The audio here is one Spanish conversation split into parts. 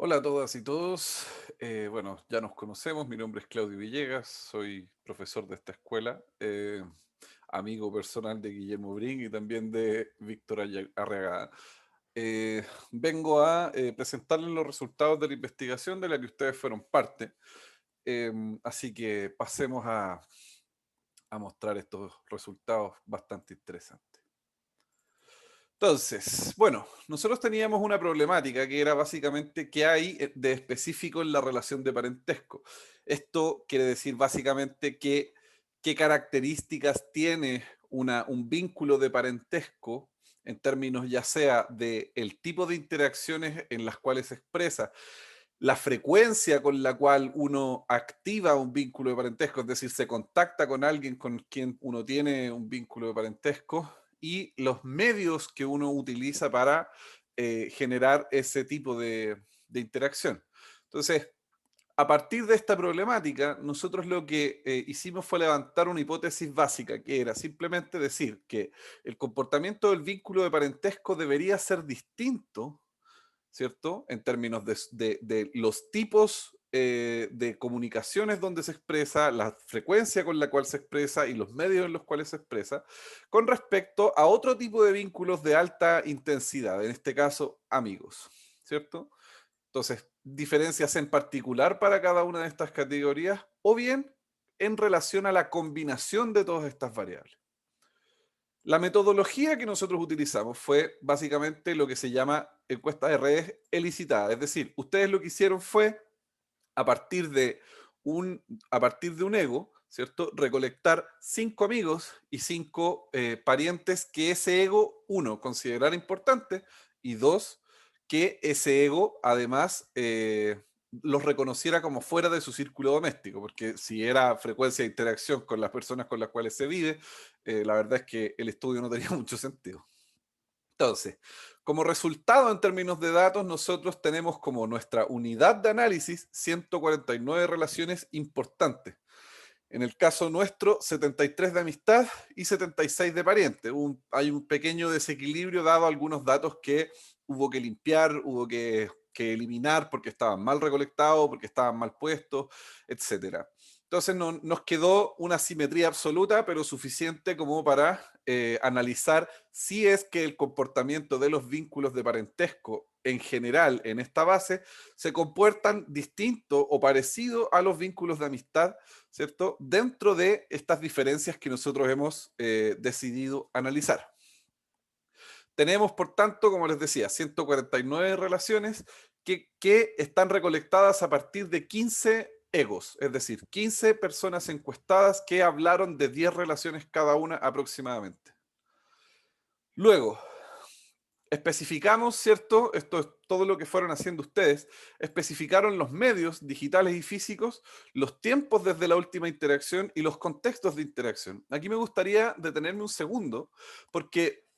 Hola a todas y todos. Bueno, ya nos conocemos. Mi nombre es Claudio Villegas. Soy profesor de esta escuela, amigo personal de Guillermo Brin y también de Víctor Arriagada. Vengo a presentarles los resultados de la investigación de la que ustedes fueron parte. Así que pasemos a mostrar estos resultados bastante interesantes. Entonces, bueno, nosotros teníamos una problemática que era básicamente qué hay de específico en la relación de parentesco. Esto quiere decir básicamente qué características tiene un vínculo de parentesco en términos ya sea de el tipo de interacciones en las cuales se expresa, la frecuencia con la cual uno activa un vínculo de parentesco, es decir, se contacta con alguien con quien uno tiene un vínculo de parentesco, y los medios que uno utiliza para generar ese tipo de interacción. Entonces, a partir de esta problemática, nosotros lo que hicimos fue levantar una hipótesis básica, que era simplemente decir que el comportamiento del vínculo de parentesco debería ser distinto, ¿cierto? En términos de los tipos de comunicaciones donde se expresa, la frecuencia con la cual se expresa y los medios en los cuales se expresa, con respecto a otro tipo de vínculos de alta intensidad, en este caso, amigos, ¿cierto? Entonces, diferencias en particular para cada una de estas categorías o bien en relación a la combinación de todas estas variables. La metodología que nosotros utilizamos fue básicamente lo que se llama encuesta de redes elicitada. Es decir, ustedes lo que hicieron fue, a partir de un, a partir de un ego, ¿cierto? Recolectar 5 amigos y 5 parientes que ese ego, uno, considerara importante, y dos, que ese ego además los reconociera como fuera de su círculo doméstico, porque si era frecuencia de interacción con las personas con las cuales se vive, la verdad es que el estudio no tenía mucho sentido. Entonces, como resultado en términos de datos, nosotros tenemos como nuestra unidad de análisis 149 relaciones importantes. En el caso nuestro, 73 de amistad y 76 de pariente. Hay un pequeño desequilibrio dado algunos datos que hubo que limpiar, hubo que eliminar porque estaban mal recolectados, porque estaban mal puestos, etcétera. Entonces nos quedó una simetría absoluta, pero suficiente como para analizar si es que el comportamiento de los vínculos de parentesco en general en esta base se comportan distinto o parecido a los vínculos de amistad, ¿cierto? Dentro de estas diferencias que nosotros hemos decidido analizar. Tenemos, por tanto, como les decía, 149 relaciones que están recolectadas a partir de 15 egos, es decir, 15 personas encuestadas que hablaron de 10 relaciones cada una aproximadamente. Luego, especificamos, ¿cierto? Esto es todo lo que fueron haciendo ustedes. Especificaron los medios digitales y físicos, los tiempos desde la última interacción y los contextos de interacción. Aquí me gustaría detenerme un segundo, porque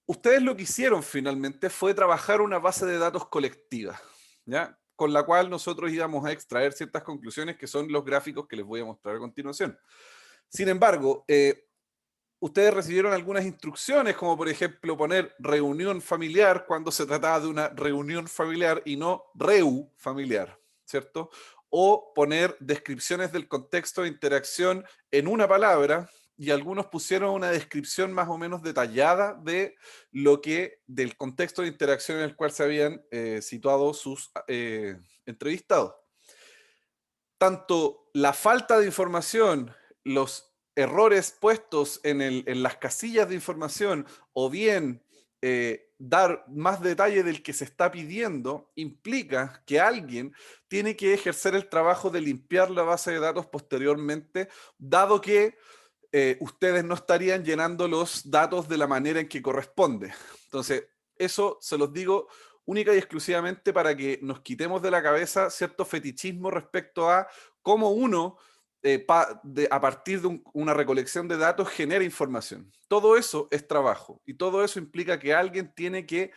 ustedes lo que hicieron finalmente fue trabajar una base de datos colectiva, ¿ya? Con la cual nosotros íbamos a extraer ciertas conclusiones que son los gráficos que les voy a mostrar a continuación. Sin embargo, ustedes recibieron algunas instrucciones, como por ejemplo poner reunión familiar cuando se trataba de una reunión familiar y no reu familiar, ¿cierto? O poner descripciones del contexto de interacción en una palabra, y algunos pusieron una descripción más o menos detallada de del contexto de interacción en el cual se habían situado sus entrevistados. Tanto la falta de información, los errores puestos en las casillas de información, o bien dar más detalle del que se está pidiendo, implica que alguien tiene que ejercer el trabajo de limpiar la base de datos posteriormente, dado que ustedes no estarían llenando los datos de la manera en que corresponde. Entonces, eso se los digo única y exclusivamente para que nos quitemos de la cabeza cierto fetichismo respecto a cómo uno, a partir de una recolección de datos, genera información. Todo eso es trabajo y todo eso implica que alguien tiene que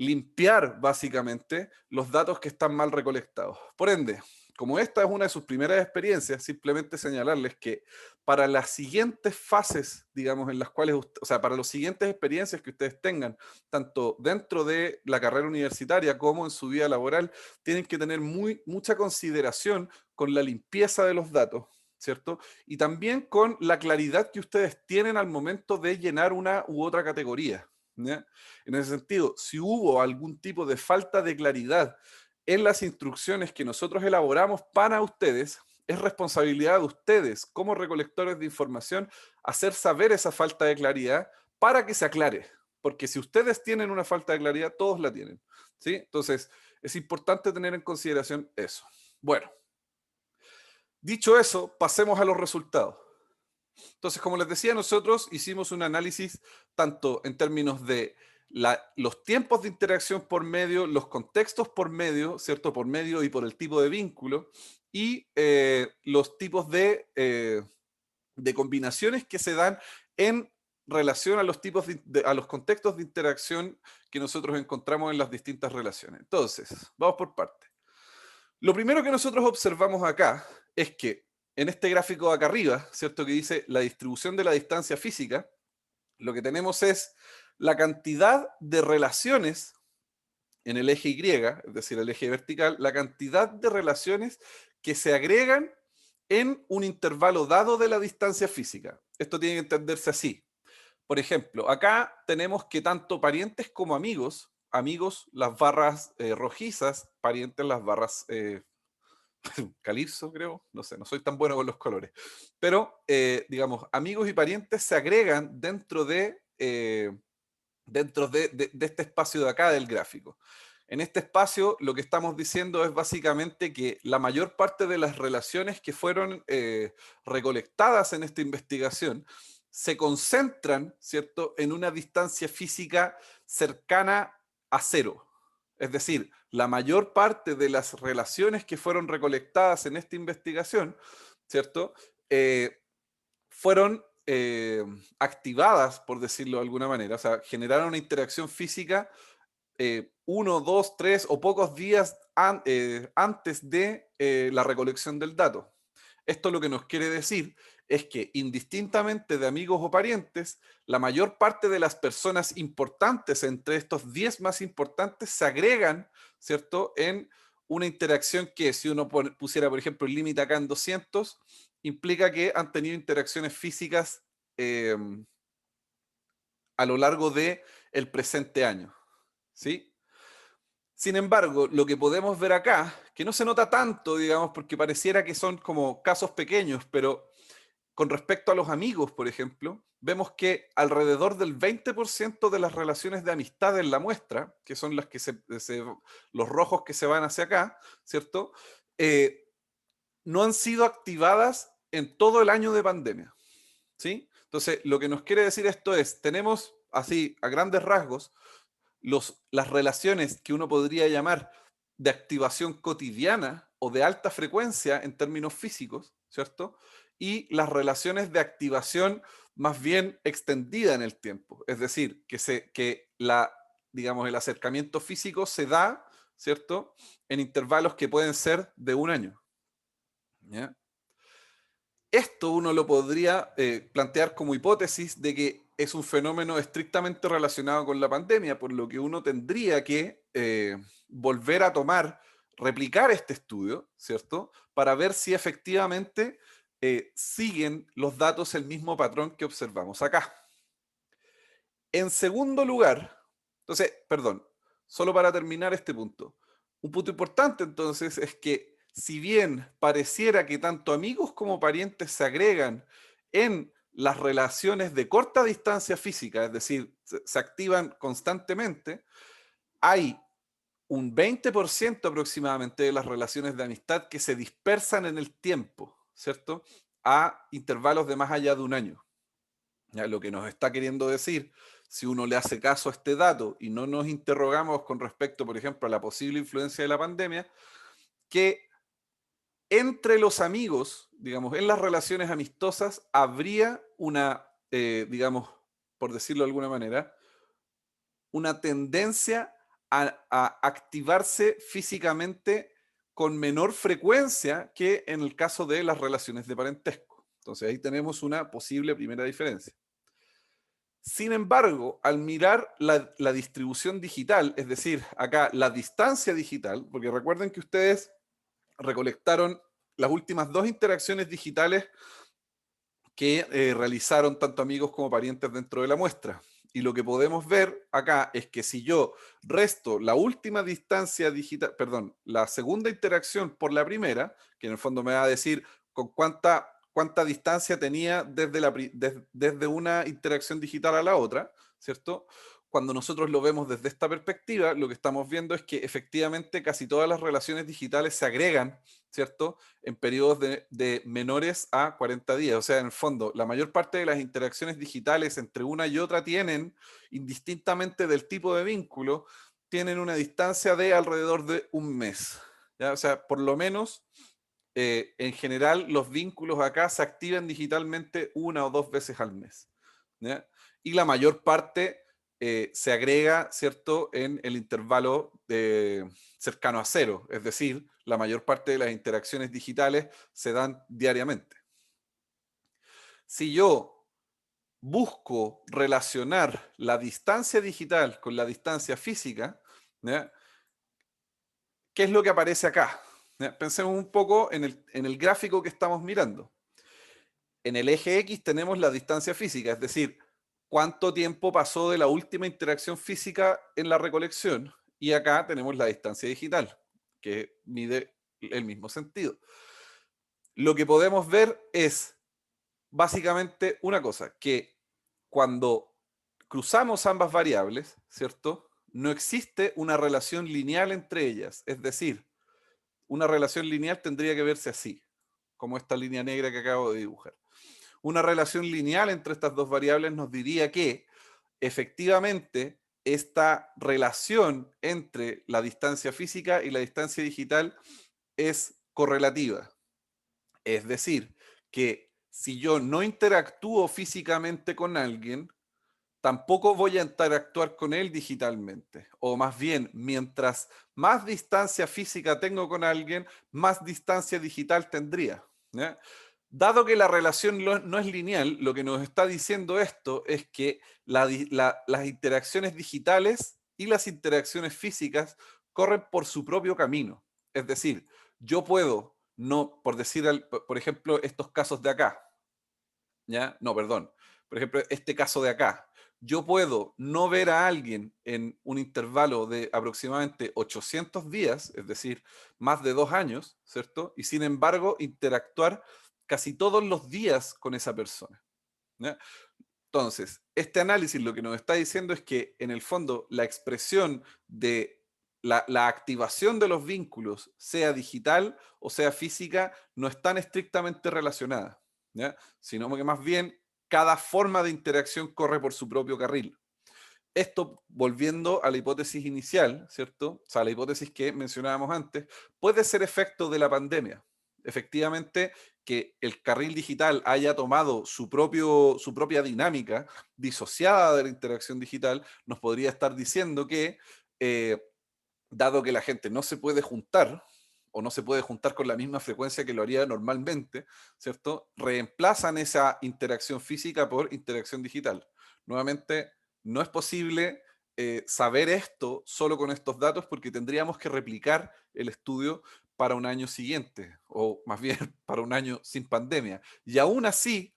limpiar básicamente los datos que están mal recolectados. Por ende, como esta es una de sus primeras experiencias, simplemente señalarles que para las siguientes fases, digamos, en las cuales, o sea, para las siguientes experiencias que ustedes tengan, tanto dentro de la carrera universitaria como en su vida laboral, tienen que tener mucha consideración con la limpieza de los datos, ¿cierto? Y también con la claridad que ustedes tienen al momento de llenar una u otra categoría, ¿ya? En ese sentido, si hubo algún tipo de falta de claridad en las instrucciones que nosotros elaboramos para ustedes, es responsabilidad de ustedes como recolectores de información hacer saber esa falta de claridad para que se aclare. Porque si ustedes tienen una falta de claridad, todos la tienen, ¿sí? Entonces, es importante tener en consideración eso. Bueno, dicho eso, pasemos a los resultados. Entonces, como les decía, nosotros hicimos un análisis tanto en términos de los tiempos de interacción por medio, los contextos por medio, ¿cierto? Por medio y por el tipo de vínculo, y los tipos de combinaciones que se dan en relación a los tipos a los contextos de interacción que nosotros encontramos en las distintas relaciones. Entonces, vamos por partes. Lo primero que nosotros observamos acá es que en este gráfico de acá arriba, ¿cierto? Que dice la distribución de la distancia física, lo que tenemos es la cantidad de relaciones en el eje Y, es decir, el eje vertical, la cantidad de relaciones que se agregan en un intervalo dado de la distancia física. Esto tiene que entenderse así. Por ejemplo, acá tenemos que tanto parientes como amigos, amigos las barras rojizas, parientes las barras calipso, creo, no sé, no soy tan bueno con los colores, pero digamos, amigos y parientes se agregan dentro de este espacio de acá del gráfico. En este espacio lo que estamos diciendo es básicamente que la mayor parte de las relaciones que fueron recolectadas en esta investigación se concentran, ¿cierto?, en una distancia física cercana a cero. Es decir, la mayor parte de las relaciones que fueron recolectadas en esta investigación, ¿cierto?, fueron activadas, por decirlo de alguna manera, o sea, generaron una interacción física 1, 2, 3 o pocos días antes de la recolección del dato. Esto lo que nos quiere decir es que indistintamente de amigos o parientes, la mayor parte de las personas importantes entre estos 10 más importantes se agregan, ¿cierto?, en una interacción que si uno pusiera, por ejemplo, el límite acá en 200, implica que han tenido interacciones físicas eh, a lo largo del presente año, ¿sí? Sin embargo, lo que podemos ver acá, que no se nota tanto, digamos, porque pareciera que son como casos pequeños, pero con respecto a los amigos, por ejemplo, vemos que alrededor del 20% de las relaciones de amistad en la muestra, que son las que los rojos que se van hacia acá, ¿cierto? No han sido activadas en todo el año de pandemia, ¿sí? Entonces, lo que nos quiere decir esto es, tenemos así, a grandes rasgos, las relaciones que uno podría llamar de activación cotidiana o de alta frecuencia en términos físicos, ¿cierto? Y las relaciones de activación más bien extendida en el tiempo. Es decir, digamos, el acercamiento físico se da, ¿cierto?, en intervalos que pueden ser de un año, ¿ya? Esto uno lo podría plantear como hipótesis de que es un fenómeno estrictamente relacionado con la pandemia, por lo que uno tendría que volver a replicar este estudio, ¿cierto? Para ver si efectivamente siguen los datos el mismo patrón que observamos acá. En segundo lugar, entonces, perdón, solo para terminar este punto, un punto importante entonces es que si bien pareciera que tanto amigos como parientes se agregan en las relaciones de corta distancia física, es decir, se activan constantemente, hay un 20% aproximadamente de las relaciones de amistad que se dispersan en el tiempo, ¿cierto? A intervalos de más allá de un año. ¿Ya? Lo que nos está queriendo decir, si uno le hace caso a este dato y no nos interrogamos con respecto, por ejemplo, a la posible influencia de la pandemia, que entre los amigos, digamos, en las relaciones amistosas, habría digamos, por decirlo de alguna manera, una tendencia a activarse físicamente con menor frecuencia que en el caso de las relaciones de parentesco. Entonces ahí tenemos una posible primera diferencia. Sin embargo, al mirar la distribución digital, es decir, acá la distancia digital, porque recuerden que ustedes recolectaron las últimas 2 interacciones digitales que realizaron tanto amigos como parientes dentro de la muestra. Y lo que podemos ver acá es que si yo resto la última distancia digital, perdón, la segunda interacción por la primera, que en el fondo me va a decir con cuánta distancia tenía desde una interacción digital a la otra, ¿cierto? Cuando nosotros lo vemos desde esta perspectiva, lo que estamos viendo es que efectivamente casi todas las relaciones digitales se agregan, ¿cierto? En periodos de menores a 40 días. O sea, en el fondo, la mayor parte de las interacciones digitales entre una y otra tienen, indistintamente del tipo de vínculo, tienen una distancia de alrededor de un mes. ¿Ya? O sea, por lo menos, en general, los vínculos acá se activan digitalmente 1 o 2 veces al mes. ¿Ya? Y la mayor parte se agrega, ¿cierto?, en el intervalo cercano a cero, es decir, la mayor parte de las interacciones digitales se dan diariamente. Si yo busco relacionar la distancia digital con la distancia física, ¿ya?, ¿qué es lo que aparece acá? ¿Ya? Pensemos un poco en el gráfico que estamos mirando. En el eje X tenemos la distancia física, es decir, cuánto tiempo pasó de la última interacción física en la recolección, y acá tenemos la distancia digital, que mide el mismo sentido. Lo que podemos ver es básicamente una cosa, que cuando cruzamos ambas variables, ¿cierto? No existe una relación lineal entre ellas, es decir, una relación lineal tendría que verse así, como esta línea negra que acabo de dibujar. Una relación lineal entre estas dos variables nos diría que efectivamente esta relación entre la distancia física y la distancia digital es correlativa. Es decir, que si yo no interactúo físicamente con alguien, tampoco voy a interactuar con él digitalmente. O más bien, mientras más distancia física tengo con alguien, más distancia digital tendría. ¿Ya? Dado que la relación no es lineal, lo que nos está diciendo esto es que las interacciones digitales y las interacciones físicas corren por su propio camino. Es decir, yo puedo, no, por decir, por ejemplo, estos casos de acá, ¿ya? No, perdón. Por ejemplo, este caso de acá. Yo puedo no ver a alguien en un intervalo de aproximadamente 800 días, es decir, más de 2 años, ¿cierto? Y sin embargo, interactuar casi todos los días con esa persona. ¿Ya? Entonces, este análisis lo que nos está diciendo es que, en el fondo, la expresión de la activación de los vínculos, sea digital o sea física, no están estrictamente relacionadas, ¿ya? Sino que más bien cada forma de interacción corre por su propio carril. Esto, volviendo a la hipótesis inicial, ¿cierto? O sea, la hipótesis que mencionábamos antes, puede ser efecto de la pandemia. Efectivamente, que el carril digital haya tomado su propia dinámica disociada de la interacción digital, nos podría estar diciendo que, dado que la gente no se puede juntar, o no se puede juntar con la misma frecuencia que lo haría normalmente, ¿cierto? Reemplazan esa interacción física por interacción digital. Nuevamente, no es posible saber esto solo con estos datos, porque tendríamos que replicar el estudio para un año siguiente, o más bien para un año sin pandemia. Y aún así,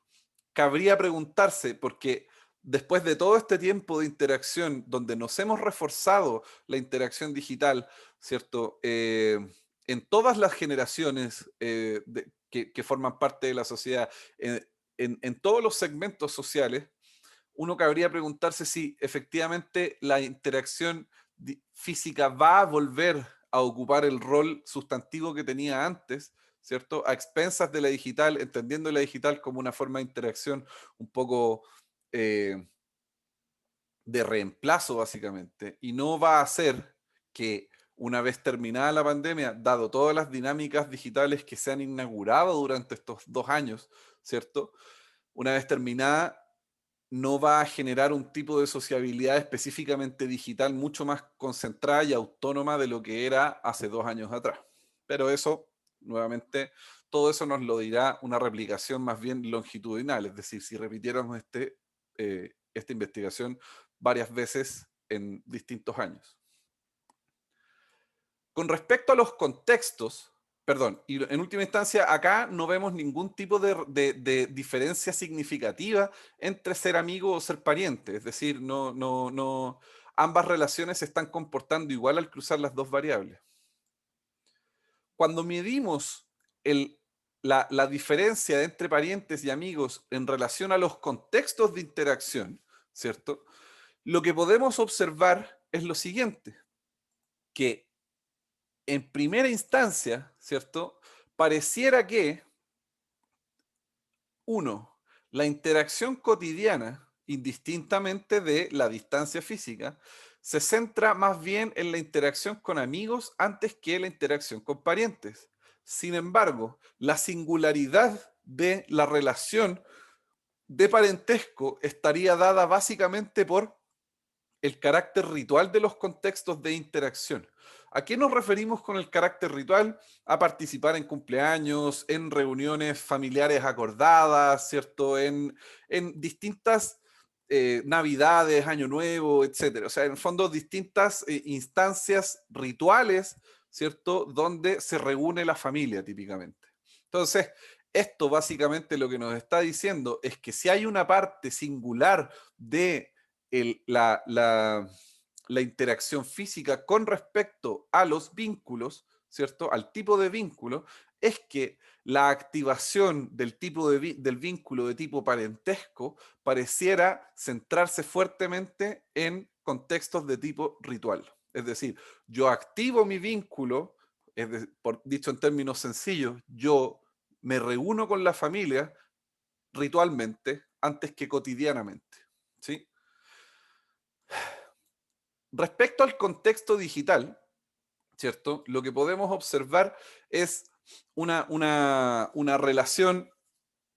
cabría preguntarse, porque después de todo este tiempo de interacción, donde nos hemos reforzado la interacción digital, ¿cierto? En todas las generaciones que forman parte de la sociedad, en todos los segmentos sociales, uno cabría preguntarse si efectivamente la interacción física va a volver a ocupar el rol sustantivo que tenía antes, ¿cierto? A expensas de la digital, entendiendo la digital como una forma de interacción un poco eh, de reemplazo, básicamente, y no va a hacer que una vez terminada la pandemia, dado todas las dinámicas digitales que se han inaugurado durante estos 2 años, ¿cierto? Una vez terminada, no va a generar un tipo de sociabilidad específicamente digital mucho más concentrada y autónoma de lo que era hace 2 años atrás. Pero eso, nuevamente, todo eso nos lo dirá una replicación más bien longitudinal, es decir, si repitiéramos esta investigación varias veces en distintos años. Con respecto a los contextos, perdón, y en última instancia, acá no vemos ningún tipo de diferencia significativa entre ser amigo o ser pariente. Es decir, ambas relaciones se están comportando igual al cruzar las dos variables. Cuando medimos la diferencia entre parientes y amigos en relación a los contextos de interacción, ¿cierto? Lo que podemos observar es lo siguiente, que en primera instancia, ¿cierto? Pareciera que, uno, la interacción cotidiana, indistintamente de la distancia física, se centra más bien en la interacción con amigos antes que la interacción con parientes. Sin embargo, la singularidad de la relación de parentesco estaría dada básicamente por el carácter ritual de los contextos de interacción. ¿A qué nos referimos con el carácter ritual? A participar en cumpleaños, en reuniones familiares acordadas, ¿cierto? En distintas Navidades, Año Nuevo, etcétera. O sea, en el fondo, distintas instancias rituales, ¿cierto? Donde se reúne la familia típicamente. Entonces, esto básicamente lo que nos está diciendo es que si hay una parte singular de la interacción física con respecto a los vínculos, ¿cierto? Al tipo de vínculo, es que la activación del del vínculo de tipo parentesco pareciera centrarse fuertemente en contextos de tipo ritual. Es decir, yo activo mi vínculo, dicho en términos sencillos, yo me reúno con la familia ritualmente antes que cotidianamente, ¿sí? Respecto al contexto digital, ¿cierto? Lo que podemos observar es una relación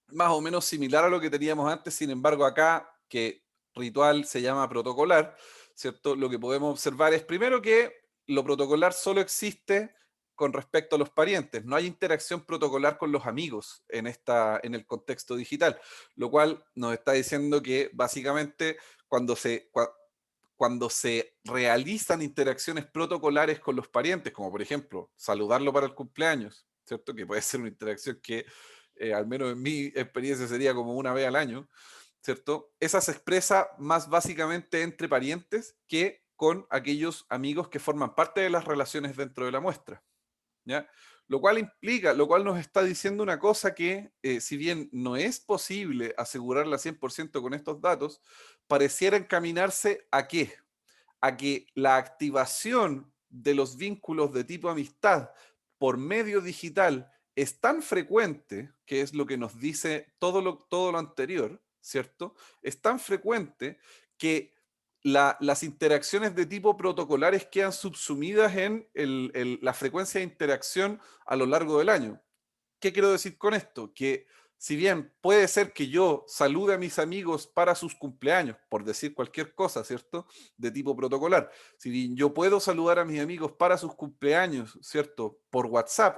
más o menos similar a lo que teníamos antes, sin embargo acá, que ritual se llama protocolar, ¿cierto? Lo que podemos observar es primero que lo protocolar solo existe con respecto a los parientes, no hay interacción protocolar con los amigos en el contexto digital, lo cual nos está diciendo que básicamente cuando cuando se realizan interacciones protocolares con los parientes, como por ejemplo saludarlo para el cumpleaños, ¿cierto? Que puede ser una interacción que, al menos en mi experiencia, sería como una vez al año, ¿cierto? Esa se expresa más básicamente entre parientes que con aquellos amigos que forman parte de las relaciones dentro de la muestra, ¿ya? Lo cual implica, lo cual nos está diciendo una cosa que, si bien no es posible asegurarla 100% con estos datos, pareciera encaminarse ¿a qué? A que la activación de los vínculos de tipo amistad por medio digital es tan frecuente, que es lo que nos dice todo lo anterior, ¿cierto? Es tan frecuente que las interacciones de tipo protocolares quedan subsumidas en la frecuencia de interacción a lo largo del año. ¿Qué quiero decir con esto? Que si bien puede ser que yo salude a mis amigos para sus cumpleaños, por decir cualquier cosa, ¿cierto? De tipo protocolar. Si bien yo puedo saludar a mis amigos para sus cumpleaños, ¿cierto? Por WhatsApp,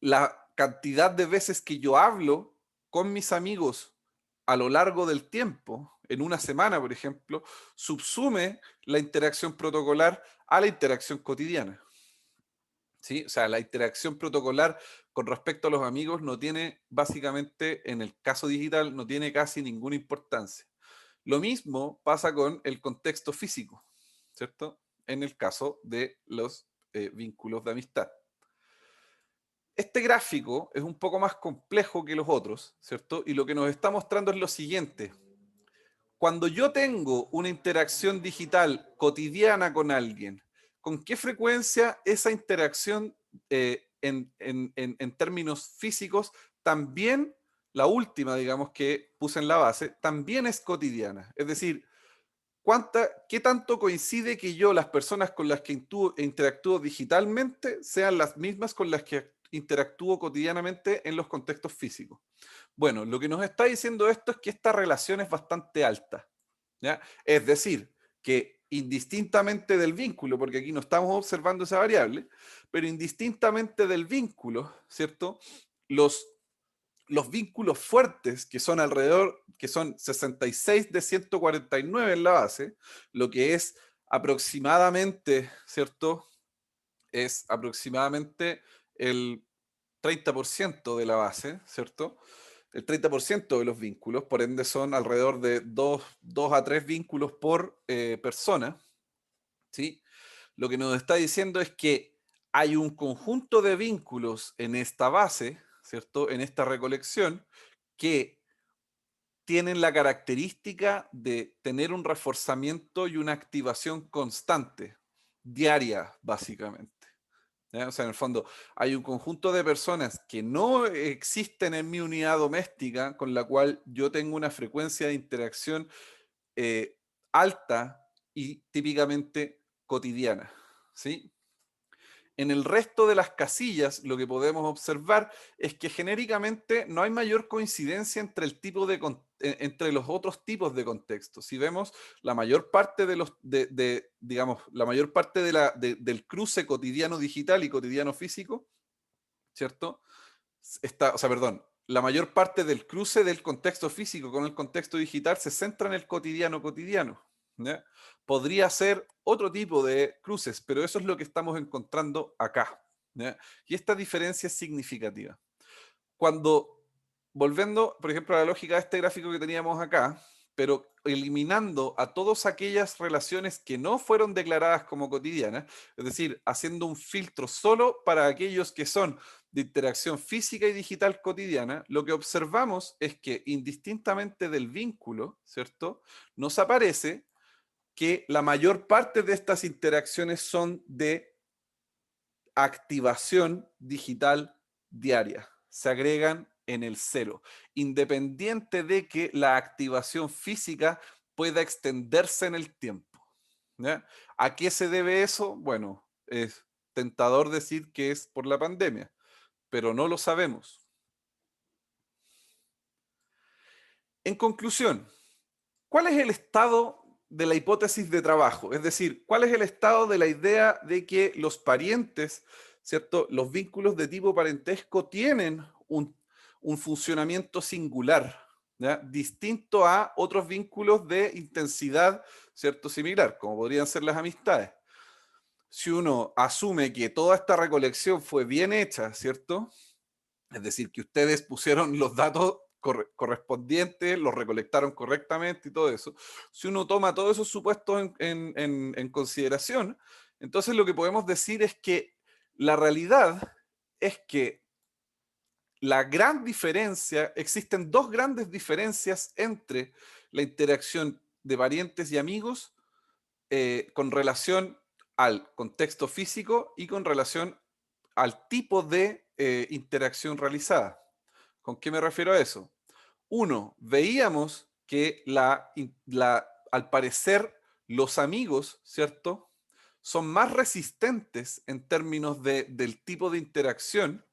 la cantidad de veces que yo hablo con mis amigos a lo largo del tiempo, en una semana, por ejemplo, subsume la interacción protocolar a la interacción cotidiana. ¿Sí? O sea, la interacción protocolar con respecto a los amigos no tiene, básicamente, en el caso digital, no tiene casi ninguna importancia. Lo mismo pasa con el contexto físico, ¿cierto? En el caso de los vínculos de amistad. Este gráfico es un poco más complejo que los otros, ¿cierto? Y lo que nos está mostrando es lo siguiente. Cuando yo tengo una interacción digital cotidiana con alguien, ¿con qué frecuencia esa interacción en términos físicos también, la última, digamos, que puse en la base, también es cotidiana? Es decir, ¿qué tanto coincide que yo, las personas con las que interactúo digitalmente, sean las mismas con las que interactúo cotidianamente en los contextos físicos. Bueno, lo que nos está diciendo esto es que esta relación es bastante alta, ¿ya? Es decir, que indistintamente del vínculo, porque aquí no estamos observando esa variable, pero indistintamente del vínculo, ¿cierto? Los vínculos fuertes, que son alrededor, que son 66 de 149 en la base, lo que es aproximadamente, ¿cierto? Es aproximadamente el 30% de la base, ¿cierto? El 30% de los vínculos, por ende son alrededor de 2 a 3 vínculos por persona, ¿sí? Lo que nos está diciendo es que hay un conjunto de vínculos en esta base, ¿cierto? En esta recolección, que tienen la característica de tener un reforzamiento y una activación constante, diaria, básicamente. ¿Ya? O sea, en el fondo, hay un conjunto de personas que no existen en mi unidad doméstica, con la cual yo tengo una frecuencia de interacción eh, alta y típicamente cotidiana, ¿sí? En el resto de las casillas, lo que podemos observar es que genéricamente no hay mayor coincidencia entre el tipo de entre los otros tipos de contextos. Si vemos la mayor parte de los digamos, la mayor parte del cruce cotidiano digital y cotidiano físico, ¿cierto? O sea, perdón, la mayor parte del cruce del contexto físico con el contexto digital se centra en el cotidiano cotidiano. ¿Ya? Podría ser otro tipo de cruces, pero eso es lo que estamos encontrando acá. ¿Ya? Y esta diferencia es significativa. Cuando, volviendo, por ejemplo, a la lógica de este gráfico que teníamos acá, pero eliminando a todas aquellas relaciones que no fueron declaradas como cotidianas, es decir, haciendo un filtro solo para aquellos que son de interacción física y digital cotidiana, lo que observamos es que indistintamente del vínculo, ¿cierto? Nos aparece que la mayor parte de estas interacciones son de activación digital diaria. Se agregan en el cero, independiente de que la activación física pueda extenderse en el tiempo. ¿Ya? ¿A qué se debe eso? Bueno, es tentador decir que es por la pandemia, pero no lo sabemos. En conclusión, ¿cuál es el estado de la hipótesis de trabajo? Es decir, ¿cuál es el estado de la idea de que los parientes, ¿cierto? Los vínculos de tipo parentesco tienen un funcionamiento singular, ¿ya? Distinto a otros vínculos de intensidad, ¿cierto? Similar, como podrían ser las amistades. Si uno asume que toda esta recolección fue bien hecha, ¿cierto? Es decir, que ustedes pusieron los datos correspondientes, los recolectaron correctamente y todo eso. Si uno toma todos esos supuestos en consideración, entonces lo que podemos decir es que la realidad es que la gran diferencia, existen dos grandes diferencias entre la interacción de parientes y amigos con relación al contexto físico y con relación al tipo de interacción realizada. ¿Con qué me refiero a eso? Uno, veíamos que al parecer los amigos, ¿cierto? Son más resistentes en términos del tipo de interacción.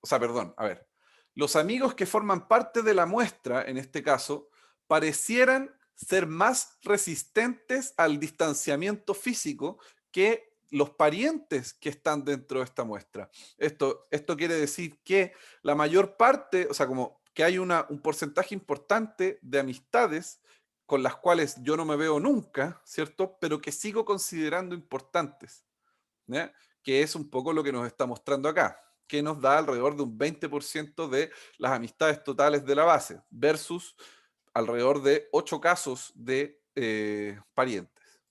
O sea, perdón, a ver. Los amigos que forman parte de la muestra, en este caso, parecieran ser más resistentes al distanciamiento físico que los parientes que están dentro de esta muestra. Esto quiere decir que la mayor parte, o sea, como que hay un porcentaje importante de amistades con las cuales yo no me veo nunca, ¿cierto? Pero que sigo considerando importantes, ¿ya? Que es un poco lo que nos está mostrando acá, que nos da alrededor de un 20% de las amistades totales de la base, versus alrededor de 8 casos de parientes.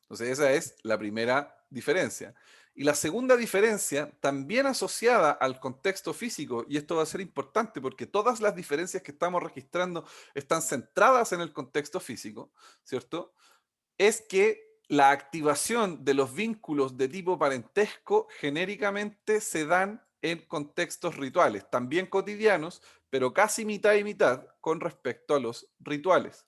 Entonces esa es la primera diferencia. Y la segunda diferencia, también asociada al contexto físico, y esto va a ser importante porque todas las diferencias que estamos registrando están centradas en el contexto físico, ¿cierto? Es que la activación de los vínculos de tipo parentesco genéricamente se dan en contextos rituales, también cotidianos, pero casi mitad y mitad con respecto a los rituales.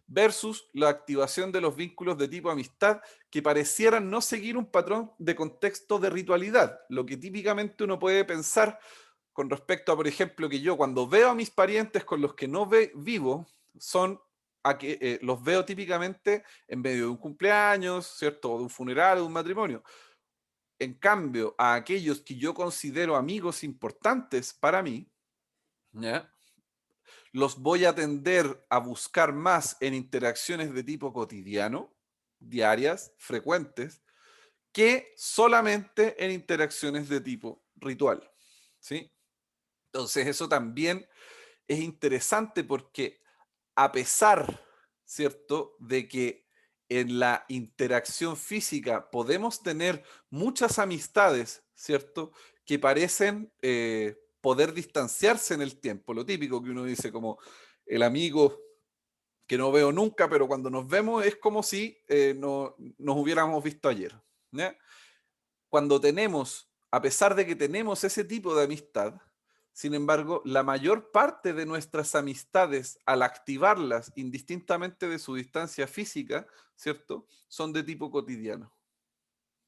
versus la activación de los vínculos de tipo amistad que parecieran no seguir un patrón de contexto de ritualidad, lo que típicamente uno puede pensar con respecto a, por ejemplo, que yo cuando veo a mis parientes con los que no vivo, son a que los veo típicamente en medio de un cumpleaños, ¿cierto? O de un funeral o de un matrimonio. En cambio, a aquellos que yo considero amigos importantes para mí, ¿ya? Los voy a tender a buscar más en interacciones de tipo cotidiano, diarias, frecuentes, que solamente en interacciones de tipo ritual, ¿sí? Entonces eso también es interesante porque a pesar, ¿cierto?, de que en la interacción física podemos tener muchas amistades, ¿cierto?, que parecen poder distanciarse en el tiempo. Lo típico que uno dice como el amigo que no veo nunca, pero cuando nos vemos es como si no, nos hubiéramos visto ayer, ¿ya? Cuando tenemos, a pesar de que tenemos ese tipo de amistad, sin embargo, la mayor parte de nuestras amistades, al activarlas indistintamente de su distancia física, ¿cierto? Son de tipo cotidiano,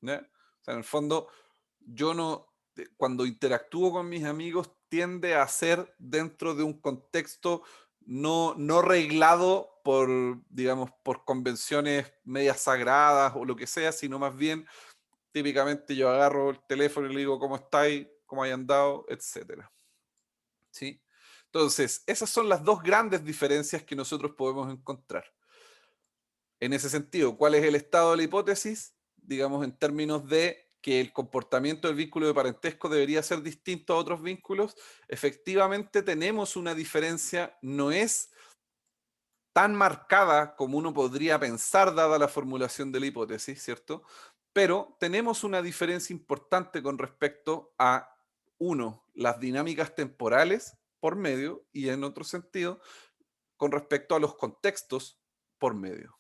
¿ya? O sea, en el fondo, yo no, cuando interactúo con mis amigos, tiende a ser dentro de un contexto no reglado por, digamos, por convenciones medias sagradas o lo que sea, sino más bien típicamente yo agarro el teléfono y le digo cómo estáis, cómo hay andado, etcétera. ¿Sí? Entonces, esas son las dos grandes diferencias que nosotros podemos encontrar. En ese sentido, ¿cuál es el estado de la hipótesis? Digamos, en términos de que el comportamiento del vínculo de parentesco debería ser distinto a otros vínculos, efectivamente tenemos una diferencia, no es tan marcada como uno podría pensar dada la formulación de la hipótesis, ¿cierto? Pero tenemos una diferencia importante con respecto a, uno, las dinámicas temporales por medio y en otro sentido, con respecto a los contextos por medio.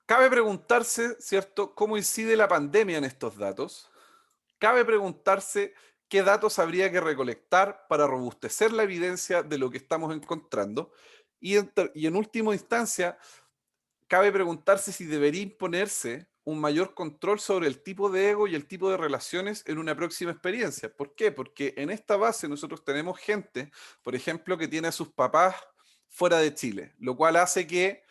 Cabe preguntarse, ¿cierto?, cómo incide la pandemia en estos datos. Cabe preguntarse qué datos habría que recolectar para robustecer la evidencia de lo que estamos encontrando. Y en última instancia, cabe preguntarse si debería imponerse un mayor control sobre el tipo de ego y el tipo de relaciones en una próxima experiencia. ¿Por qué? Porque en esta base nosotros tenemos gente, por ejemplo, que tiene a sus papás fuera de Chile, lo cual hace que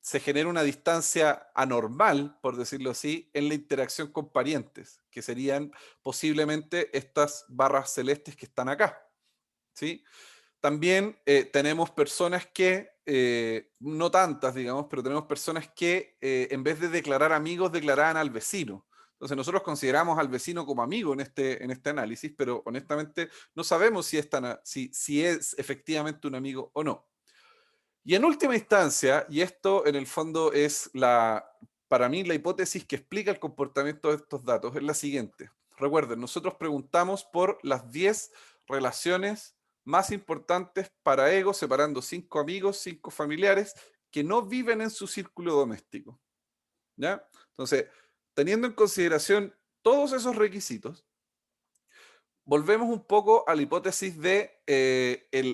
se genera una distancia anormal, por decirlo así, en la interacción con parientes, que serían posiblemente estas barras celestes que están acá, ¿sí? También tenemos personas que, no tantas, digamos, pero tenemos personas que en vez de declarar amigos, declaraban al vecino. Entonces nosotros consideramos al vecino como amigo en este análisis, pero honestamente no sabemos si es efectivamente un amigo o no. Y en última instancia, y esto en el fondo es para mí la hipótesis que explica el comportamiento de estos datos, es la siguiente. Recuerden, nosotros preguntamos por las 10 relaciones más importantes para ego, separando 5 amigos, 5 familiares que no viven en su círculo doméstico, ¿ya? Entonces, teniendo en consideración todos esos requisitos, volvemos un poco a la hipótesis de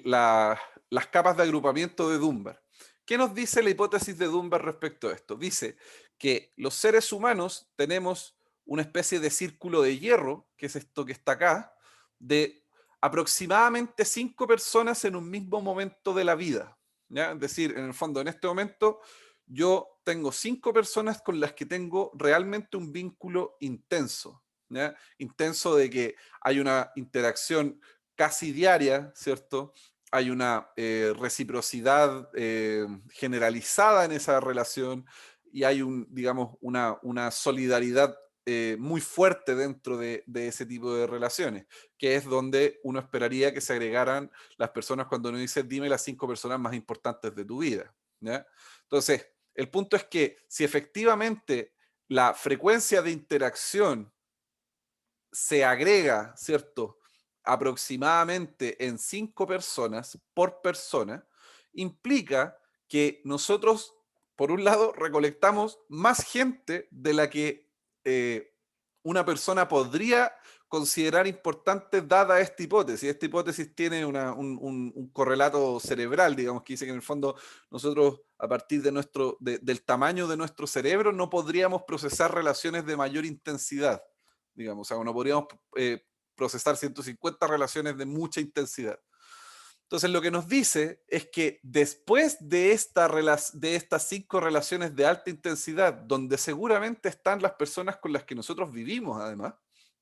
las capas de agrupamiento de Dunbar. ¿Qué nos dice la hipótesis de Dunbar respecto a esto? Dice que los seres humanos tenemos una especie de círculo de hierro, que es esto que está acá, de aproximadamente 5 personas en un mismo momento de la vida, ¿ya? Es decir, en el fondo, en este momento, yo tengo 5 personas con las que tengo realmente un vínculo intenso, ¿ya? Intenso de que hay una interacción casi diaria, ¿cierto? Hay una reciprocidad generalizada en esa relación y hay digamos, una solidaridad muy fuerte dentro de ese tipo de relaciones, que es donde uno esperaría que se agregaran las personas cuando uno dice, dime las 5 personas más importantes de tu vida, ¿ya? Entonces, el punto es que si efectivamente la frecuencia de interacción se agrega, ¿cierto?, aproximadamente en 5 personas por persona, implica que nosotros, por un lado, recolectamos más gente de la que una persona podría considerar importante dada esta hipótesis. Esta hipótesis tiene un correlato cerebral, digamos, que dice que en el fondo nosotros, a partir de del tamaño de nuestro cerebro, no podríamos procesar relaciones de mayor intensidad, digamos, o sea, no podríamos procesar 150 relaciones de mucha intensidad. Entonces, lo que nos dice es que después de estas 5 relaciones de alta intensidad, donde seguramente están las personas con las que nosotros vivimos, además,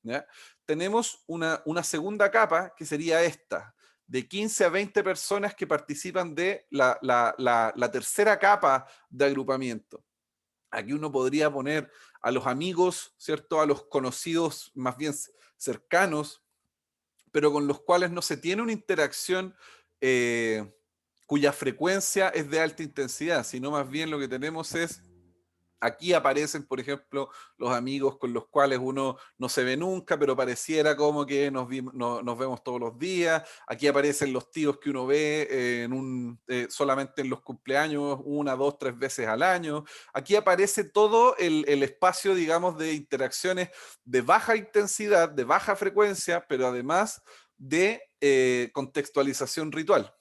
¿ya? Tenemos una segunda capa que sería esta, de 15 a 20 personas que participan de la tercera capa de agrupamiento. Aquí uno podría poner a los amigos, ¿cierto? A los conocidos más bien cercanos, pero con los cuales no se tiene una interacción eh, cuya frecuencia es de alta intensidad, sino más bien lo que tenemos es, aquí aparecen, por ejemplo, los amigos con los cuales uno no se ve nunca, pero pareciera como que nos vemos todos los días. Aquí aparecen los tíos que uno ve solamente en los cumpleaños, 1, 2, 3 veces al año. Aquí aparece todo el espacio, digamos, de interacciones de baja intensidad, de baja frecuencia, pero además de contextualización ritual.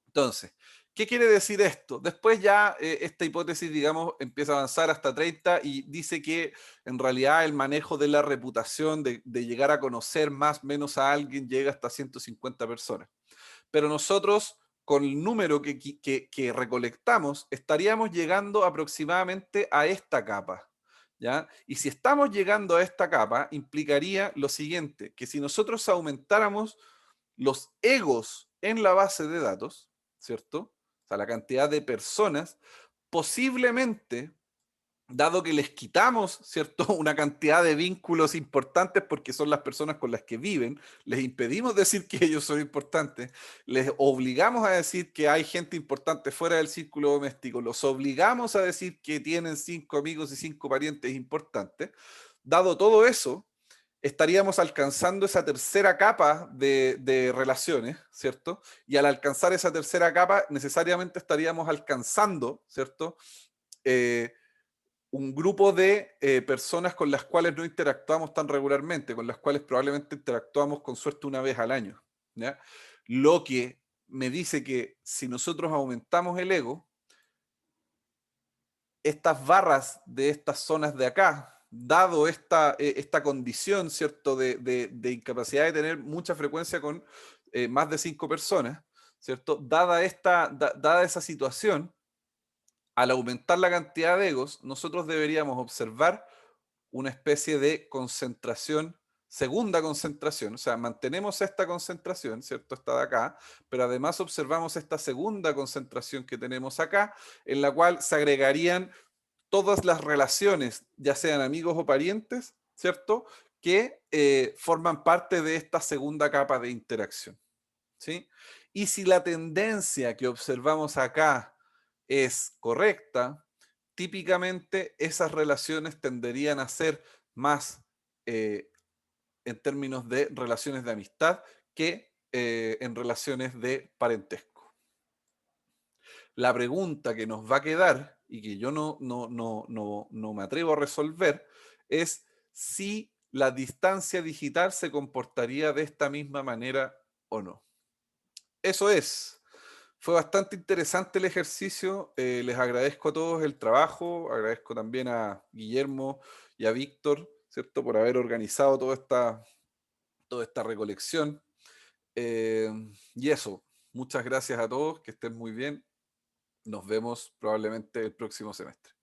Entonces, ¿qué quiere decir esto? Después ya esta hipótesis, digamos, empieza a avanzar hasta 30 y dice que en realidad el manejo de la reputación, de llegar a conocer más o menos a alguien, llega hasta 150 personas. Pero nosotros, con el número que recolectamos, estaríamos llegando aproximadamente a esta capa. ¿Ya? Y si estamos llegando a esta capa, implicaría lo siguiente, que si nosotros aumentáramos los egos en la base de datos, ¿cierto? O sea, la cantidad de personas, posiblemente, dado que les quitamos, ¿cierto? Una cantidad de vínculos importantes porque son las personas con las que viven, les impedimos decir que ellos son importantes, les obligamos a decir que hay gente importante fuera del círculo doméstico, los obligamos a decir que tienen 5 amigos y 5 parientes importantes. Dado todo eso, estaríamos alcanzando esa tercera capa de relaciones, ¿cierto? Y al alcanzar esa tercera capa, necesariamente estaríamos alcanzando, ¿cierto? Eh, un grupo de personas con las cuales no interactuamos tan regularmente, con las cuales probablemente interactuamos con suerte una vez al año, ¿ya? Lo que me dice que si nosotros aumentamos el ego, estas barras de estas zonas de acá, dado esta condición, ¿cierto?, de incapacidad de tener mucha frecuencia con más de 5 personas, ¿cierto? Dada esa situación, al aumentar la cantidad de egos, nosotros deberíamos observar una especie de concentración, segunda concentración, o sea, mantenemos esta concentración, ¿cierto? Esta de acá, pero además observamos esta segunda concentración que tenemos acá, en la cual se agregarían todas las relaciones, ya sean amigos o parientes, ¿cierto? Que forman parte de esta segunda capa de interacción, ¿sí? Y si la tendencia que observamos acá es correcta, típicamente esas relaciones tenderían a ser más eh, en términos de relaciones de amistad que en relaciones de parentesco. La pregunta que nos va a quedar y que yo no me atrevo a resolver es si la distancia digital se comportaría de esta misma manera o no. Eso es. Fue bastante interesante el ejercicio. Les agradezco a todos el trabajo. Agradezco también a Guillermo y a Víctor, ¿cierto?, por haber organizado toda esta recolección. Y eso, muchas gracias a todos, que estén muy bien. Nos vemos probablemente el próximo semestre.